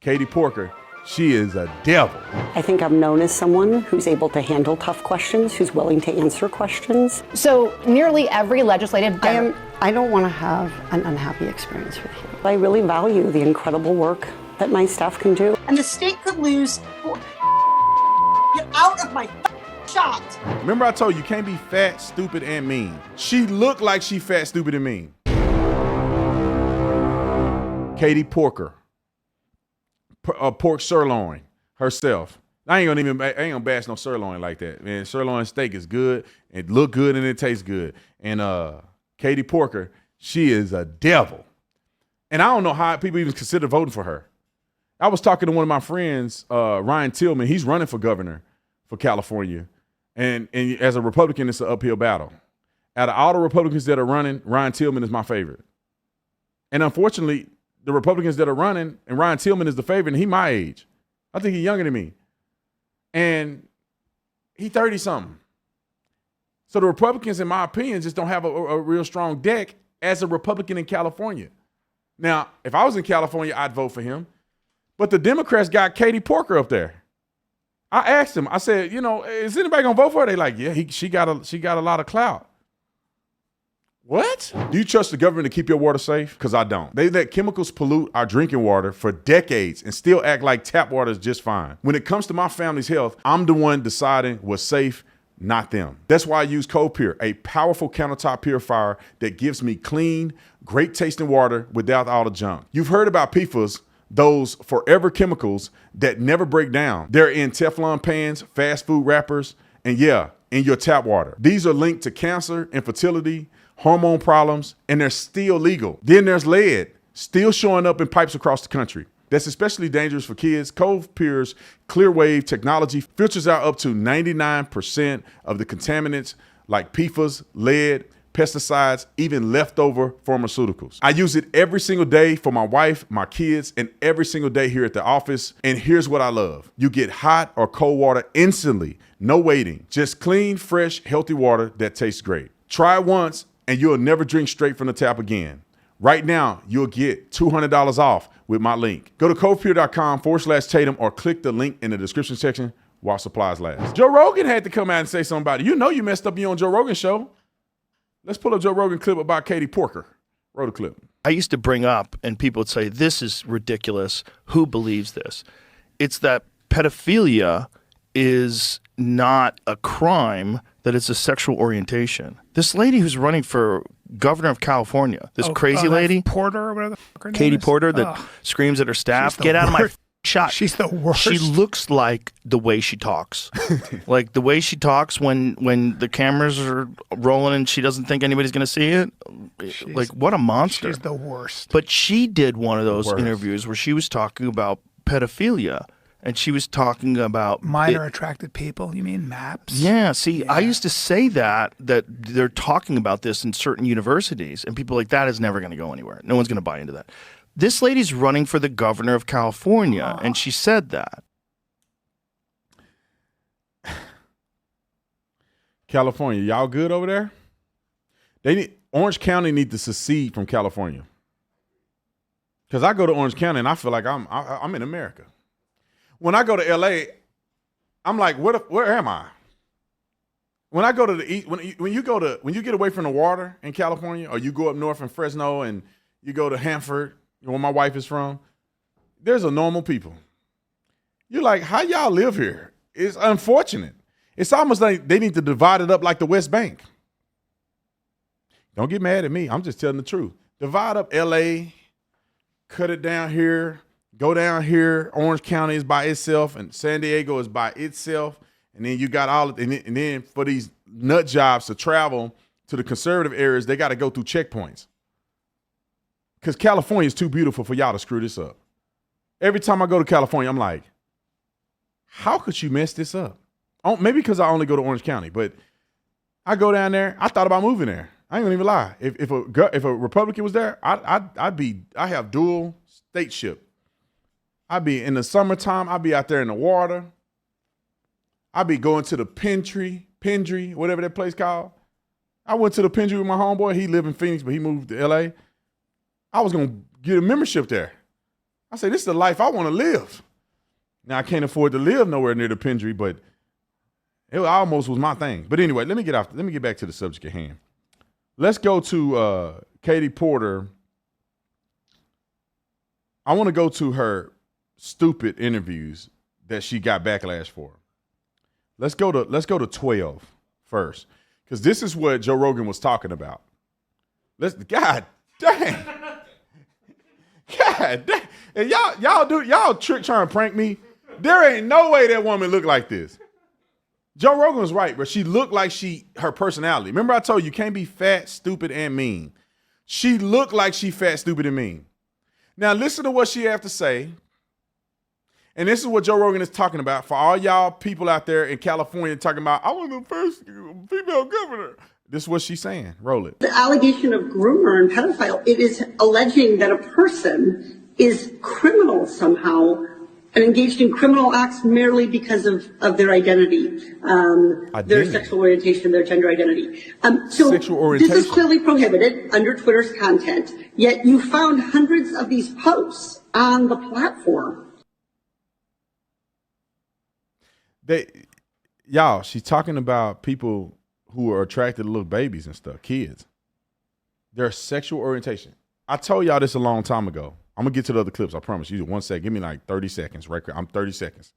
Katie Porker, she is a devil. I think I'm known as someone who's able to handle tough questions, who's willing to answer questions. So nearly every legislative... I don't want to have an unhappy experience with you. I really value the incredible work that my staff can do. And the state could lose. Get out of my shot. Remember I told you can't be fat, stupid, and mean. She looked like she fat, stupid, and mean. Katie Porker. Pork sirloin herself. I ain't gonna bash no sirloin like that, man. Sirloin steak is good. It look good and it tastes good. And Katie Porker, she is a devil. And I don't know how people even consider voting for her. I was talking to one of my friends, Ryan Tillman. He's running for governor for California. And as a Republican, it's an uphill battle. Out of all the Republicans that are running, Ryan Tillman is my favorite. And unfortunately, the Republicans that are running, and Ryan Tillman is the favorite, and he my age. I think he's younger than me. And he 30-something. So the Republicans, in my opinion, just don't have a real strong deck as a Republican in California. Now, if I was in California, I'd vote for him. But the Democrats got Katie Porker up there. I asked him, I said, is anybody gonna vote for her? They like, yeah, she got a lot of clout. What? Do you trust the government to keep your water safe? Because I don't. They let chemicals pollute our drinking water for decades and still act like tap water is just fine. When it comes to my family's health, I'm the one deciding what's safe, not them. That's why I use Cold Pure, a powerful countertop purifier that gives me clean, great tasting water without all the junk. You've heard about PFAS, those forever chemicals that never break down. They're in Teflon pans, fast food wrappers, and yeah, in your tap water. These are linked to cancer, infertility, hormone problems, and they're still legal. Then there's lead, still showing up in pipes across the country. That's especially dangerous for kids. Cold Pure's clear wave technology filters out up to 99% of the contaminants like PFAS, lead, pesticides, even leftover pharmaceuticals. I use it every single day for my wife, my kids, and every single day here at the office. And here's what I love. You get hot or cold water instantly, no waiting. Just clean, fresh, healthy water that tastes great. Try it once and you'll never drink straight from the tap again. Right now, you'll get $200 off with my link. Go to coldpure.com/Tatum or click the link in the description section while supplies last. Joe Rogan had to come out and say something about it. You know you messed up your own Joe Rogan show. Let's pull up Joe Rogan clip about Katie Porker. Roll the clip. I used to bring up, and people would say, this is ridiculous. Who believes this? It's that pedophilia is not a crime, that it's a sexual orientation. This lady who's running for governor of California, this crazy lady, Porter or whatever the fuck her name Katie is? Porter, that screams at her staff, get out of my shot. She's the worst. She looks like the way she talks. Like the way she talks when the cameras are rolling and she doesn't think anybody's going to see it. Like, what a monster. She's the worst. But she did one of those interviews where she was talking about pedophilia. And she was talking about minor attracted people. You mean MAPS? Yeah. See, I used to say that they're talking about this in certain universities, and people are like, that is never going to go anywhere. No one's going to buy into that. This lady's running for the governor of California, and she said that. California, y'all good over there? Orange County need to secede from California. Because I go to Orange County and I feel like I'm in America. When I go to LA, I'm like, where am I? When I go to the east, when you get away from the water in California, or you go up north in Fresno and you go to Hanford, where my wife is from, there's a normal people. You're like, how y'all live here? It's unfortunate. It's almost like they need to divide it up like the West Bank. Don't get mad at me. I'm just telling the truth. Divide up LA, cut it down here. Go down here, Orange County is by itself, and San Diego is by itself. And then you got and then for these nut jobs to travel to the conservative areas, they got to go through checkpoints. Because California is too beautiful for y'all to screw this up. Every time I go to California, I'm like, how could you mess this up? Oh, maybe because I only go to Orange County, but I go down there. I thought about moving there. I ain't gonna even lie. If a Republican was there, I have dual stateship. I'd be in the summertime, I'd be out there in the water. I'd be going to the Pendry, whatever that place called. I went to the Pendry with my homeboy. He lived in Phoenix, but he moved to LA. I was going to get a membership there. I say, this is the life I want to live. Now, I can't afford to live nowhere near the Pendry, but it almost was my thing. But anyway, let me get back to the subject at hand. Let's go to Katie Porter. I want to go to her stupid interviews that she got backlash for. Let's go to 12 first, because this is what Joe Rogan was talking about. God dang. God dang. And y'all trick trying to prank me. There ain't no way that woman looked like this. Joe Rogan was right, but she looked like her personality. Remember I told you can't be fat, stupid, and mean. She looked like she fat, stupid, and mean. Now listen to what she have to say. And this is what Joe Rogan is talking about for all y'all people out there in California talking about, I was the first female governor. This is what she's saying. Roll it. The allegation of groomer and pedophile, it is alleging that a person is criminal somehow and engaged in criminal acts merely because of their identity, their sexual orientation, their gender identity. So sexual orientation. This is clearly prohibited under Twitter's content, yet you found hundreds of these posts on the platform. She's talking about people who are attracted to little babies and stuff, kids. Their sexual orientation. I told y'all this a long time ago. I'm gonna get to the other clips. I promise you. 1 second. Give me like 30 seconds. Right? I'm 30 seconds,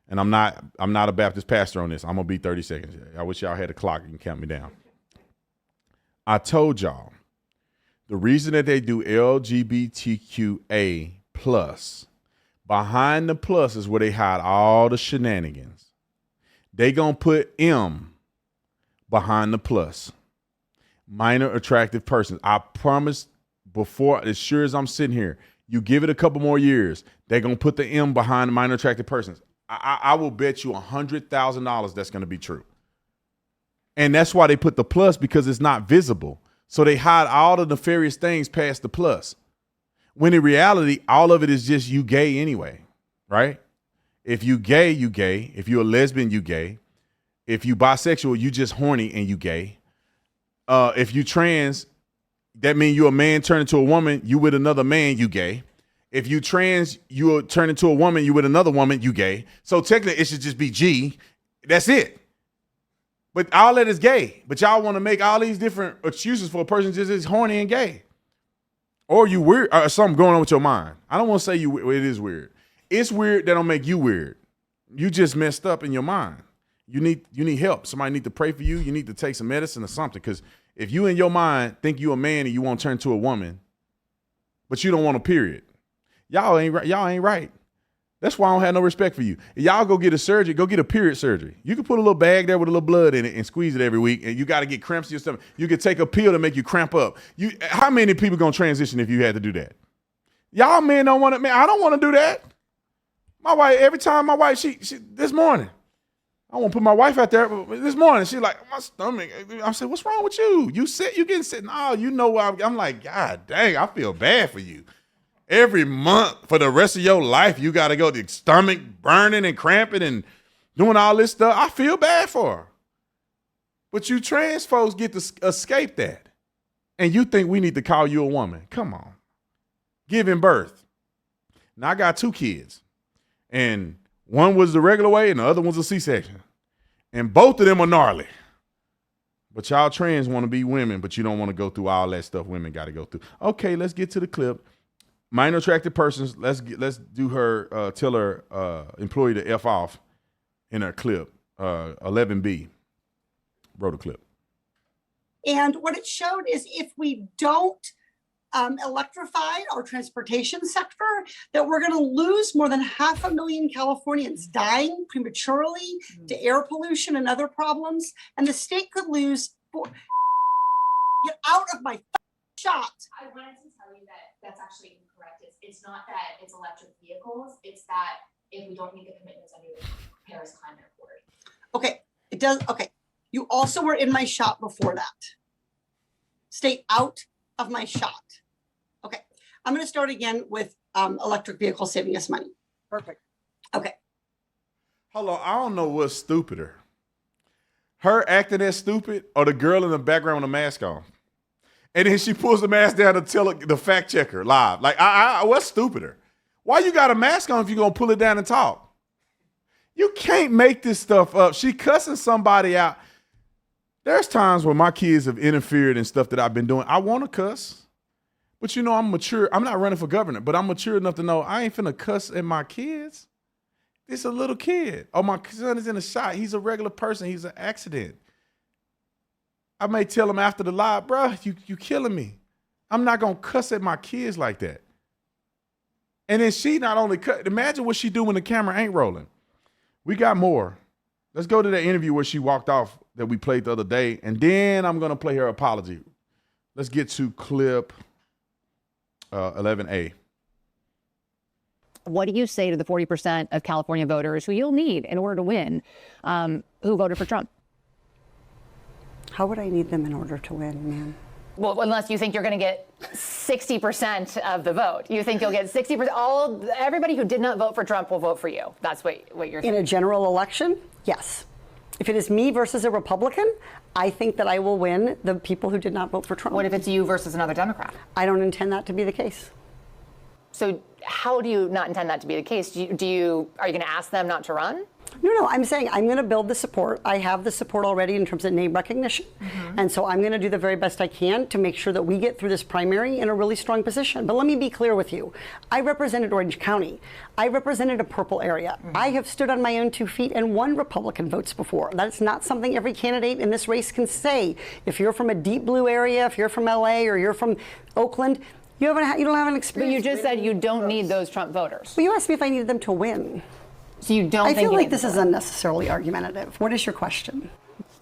and I'm not a Baptist pastor on this. I'm gonna be 30 seconds. I wish y'all had a clock and count me down. I told y'all the reason that they do LGBTQA plus, behind the plus is where they hide all the shenanigans. They gonna put M behind the plus. Minor attractive persons. I promise before, as sure as I'm sitting here, you give it a couple more years, they're gonna put the M behind minor attractive persons. I will bet you $100,000 that's gonna be true. And that's why they put the plus, because it's not visible. So they hide all the nefarious things past the plus. When in reality, all of it is just you gay anyway, right? If you gay, you gay. If you're a lesbian, you gay. If you bisexual, you just horny and you gay. If you trans, that means you're a man turning into a woman, you with another man, you gay. If you trans, you turn into a woman, you with another woman, you gay. So technically, it should just be G. That's it. But all that is gay. But y'all want to make all these different excuses for a person just is horny and gay. Or you weird, or something going on with your mind. I don't want to say it is weird. It's weird that don't make you weird. You just messed up in your mind. You need help. Somebody need to pray for you. You need to take some medicine or something. Because if you in your mind think you a man and you want to turn to a woman, but you don't want a period, y'all ain't right. That's why I don't have no respect for you. Y'all go get a surgery, go get a period surgery. You can put a little bag there with a little blood in it and squeeze it every week, and you got to get cramps in your stomach. You could take a pill to make you cramp up. How many people gonna transition if you had to do that? Y'all men don't want to. Man, I don't want to do that. My wife, every time my wife, she this morning, I want to put my wife out there. This morning, she like, my stomach. I said, what's wrong with you? You getting sick? No, you know why. I'm like, God dang, I feel bad for you. Every month for the rest of your life, you got to go to stomach burning and cramping and doing all this stuff. I feel bad for her. But you trans folks get to escape that. And you think we need to call you a woman. Come on. Giving birth. Now, I got 2 kids. And one was the regular way and the other one's a C-section. And both of them are gnarly. But y'all trans want to be women, but you don't want to go through all that stuff women got to go through. Okay, let's get to the clip. Minor attractive persons, let's do her, tell her employee to F off in her clip, 11B. Wrote a clip. And what it showed is if we don't electrify our transportation sector, that we're going to lose more than 500,000 Californians dying prematurely to air pollution and other problems. And the state could lose. Get out of my shot. I wanted to tell you that that's actually incorrect. It's not that it's electric vehicles. It's that if we don't meet the commitments under the Paris Climate Accord. Okay, it does. Okay, you also were in my shot before that. Stay out of my shot. Okay, I'm going to start again with electric vehicles saving us money. Perfect. Okay. Hold on, I don't know what's stupider. Her acting as stupid or the girl in the background with a mask on? And then she pulls the mask down to tell the fact checker live. Like, what's stupider? Why you got a mask on if you're going to pull it down and talk? You can't make this stuff up. She cussing somebody out. There's times when my kids have interfered in stuff that I've been doing. I want to cuss. But you know, I'm mature. I'm not running for governor, but I'm mature enough to know I ain't finna cuss at my kids. It's a little kid. Oh, my son is in a shot. He's a regular person. He's an accident. I may tell him after the live, bro, you killing me. I'm not gonna cuss at my kids like that. And then she not only cut, imagine what she do when the camera ain't rolling. We got more. Let's go to that interview where she walked off that we played the other day, and then I'm gonna play her apology. Let's get to clip 11A. What do you say to the 40% of California voters who you'll need in order to win, who voted for Trump? How would I need them in order to win, man? Well, unless you think you're going to get 60% of the vote. You think you'll get 60%. Everybody who did not vote for Trump will vote for you. That's what you're saying. In a general election, yes. If it is me versus a Republican, I think that I will win the people who did not vote for Trump. What if it's you versus another Democrat? I don't intend that to be the case. So how do you not intend that to be the case? Are you going to ask them not to run? No, I'm saying I'm going to build the support. I have the support already in terms of name recognition. Mm-hmm. And so I'm going to do the very best I can to make sure that we get through this primary in a really strong position. But let me be clear with you. I represented Orange County. I represented a purple area. Mm-hmm. I have stood on my own 2 feet and won Republican votes before. That's not something every candidate in this race can say. If you're from a deep blue area, if you're from LA or you're from Oakland, you don't have an experience. But you just said you don't need those Trump voters. Well, you asked me if I needed them to win. So you don't I think feel like this is unnecessarily argumentative. What is your question?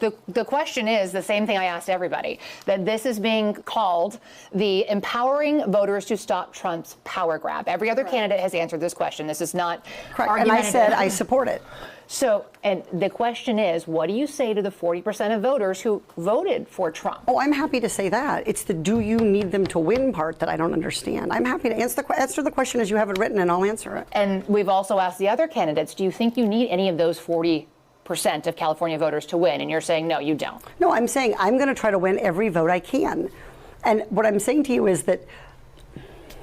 The question is the same thing I asked everybody, that this is being called the empowering voters to stop Trump's power grab. Every other candidate has answered this question. This is not correct. And I said I support it. So, and the question is, what do you say to the 40% of voters who voted for Trump? Oh, I'm happy to say that. It's the do you need them to win part that I don't understand. I'm happy to answer the question as you have it written, and I'll answer it. And we've also asked the other candidates, do you think you need any of those 40% of California voters to win? And you're saying, no, you don't. No, I'm saying I'm going to try to win every vote I can. And what I'm saying to you is that...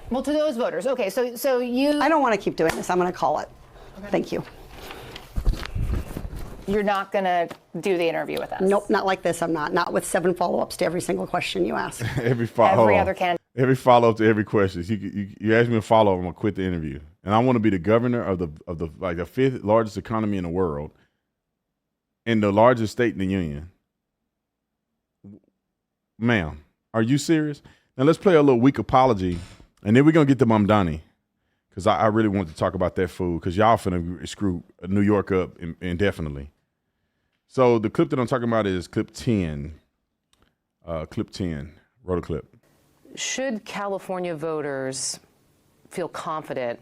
Well, to those voters, okay, so you... I don't want to keep doing this. I'm going to call it. Okay. Thank you. You're not going to do the interview with us? Nope, not like this. I'm not. Not with 7 follow-ups to every single question you ask. Every other candidate. Every follow-up to every question. You ask me a follow-up, I'm going to quit the interview. And I want to be the governor of the 5th largest economy in the world and the largest state in the union. Ma'am, are you serious? Now let's play a little weak apology, and then we're going to get to Mamdani. Because I really want to talk about that food, because y'all finna screw New York up indefinitely. So the clip that I'm talking about is clip 10. Clip 10. Roll the clip. Should California voters feel confident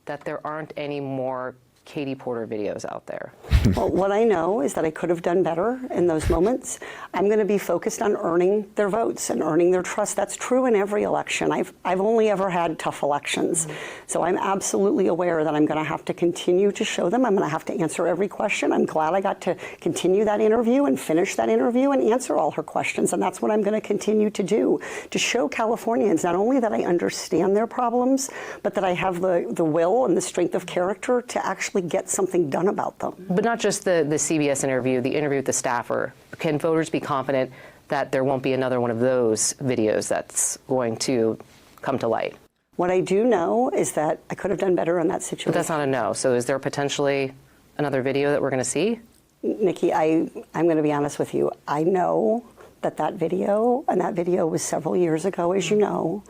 that there aren't any more Katie Porter videos out there? Well, what I know is that I could have done better in those moments. I'm going to be focused on earning their votes and earning their trust. That's true in every election. I've only ever had tough elections. Mm-hmm. So I'm absolutely aware that I'm going to have to continue to show them. I'm going to have to answer every question. I'm glad I got to continue that interview and finish that interview and answer all her questions. And that's what I'm going to continue to do, to show Californians not only that I understand their problems, but that I have the will and the strength of character to actually get something done about them. But not just the CBS interview, the interview with the staffer. Can voters be confident that there won't be another one of those videos that's going to come to light? What I do know is that I could have done better in that situation. But that's not a no. So is there potentially another video that we're going to see? Nikki, I'm going to be honest with you. I know that video was several years ago, as you know,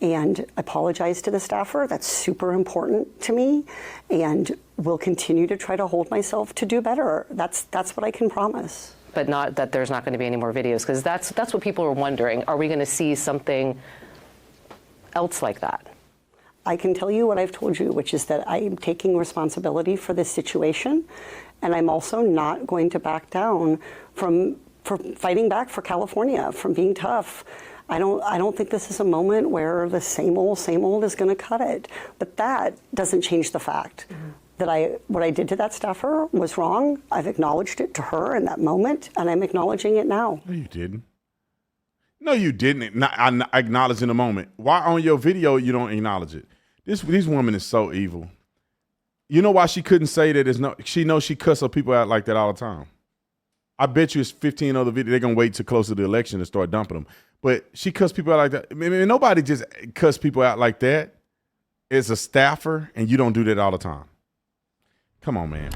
and apologize to the staffer. That's super important to me, and will continue to try to hold myself to do better. That's what I can promise. But not that there's not going to be any more videos, because that's what people are wondering. Are we going to see something else like that? I can tell you what I've told you, which is that I am taking responsibility for this situation, and I'm also not going to back down for fighting back for California, from being tough. I don't think this is a moment where the same old is going to cut it. But that doesn't change the fact that what I did to that staffer was wrong. I've acknowledged it to her in that moment, and I'm acknowledging it now. No, you didn't. No, you didn't. I acknowledge in a moment. Why on your video you don't acknowledge it? This woman is so evil. You know why she couldn't say that? She knows she cuss her people out like that all the time. I bet you it's 15 other videos. They're going to wait till close to the election to start dumping them. But she cuss people out like that. I mean, nobody just cuss people out like that. As a staffer, and you don't do that all the time. Come on, man.